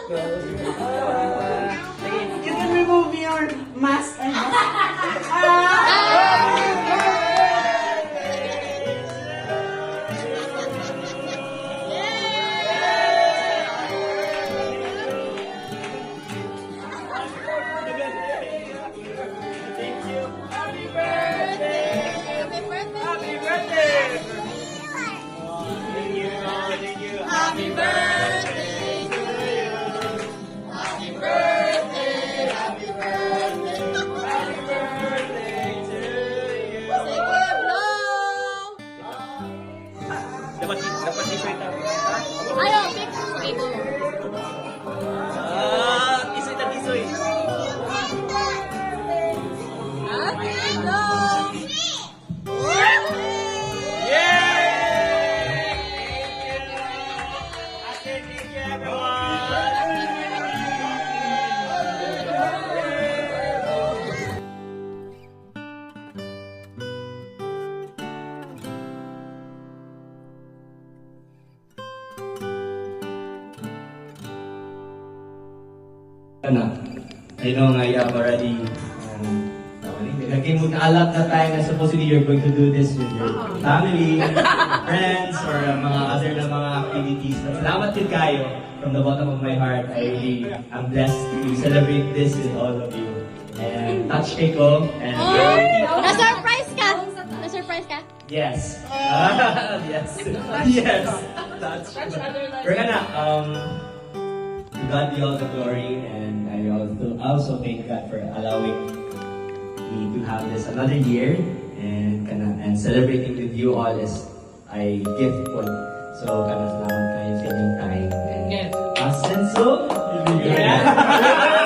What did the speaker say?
You can remove your mask and Happy birthday to you. Happy birthday, happy birthday, happy birthday to you. Sige, blow! Dapat t-shirt ako. Ayaw, pick. Ito. Tisoy ta tisoy. Happy blow! I know nga you have already naging mag-alak na tayo na supposedly you're going to do this with your family, friends, or mga other na mga activities. Salamat din kayo from the bottom of my heart. I really am blessed to celebrate this with all of you. And touch cake ko. And Na-surprise ka! Na-surprise ka? yes. Yes. Yes. Touch. We're gonna, to God be all the glory, and I also thank God for allowing me to have this another year, and celebrating with you all is I gift po. So salamat kayo sa inyong time. And asenso. Yeah.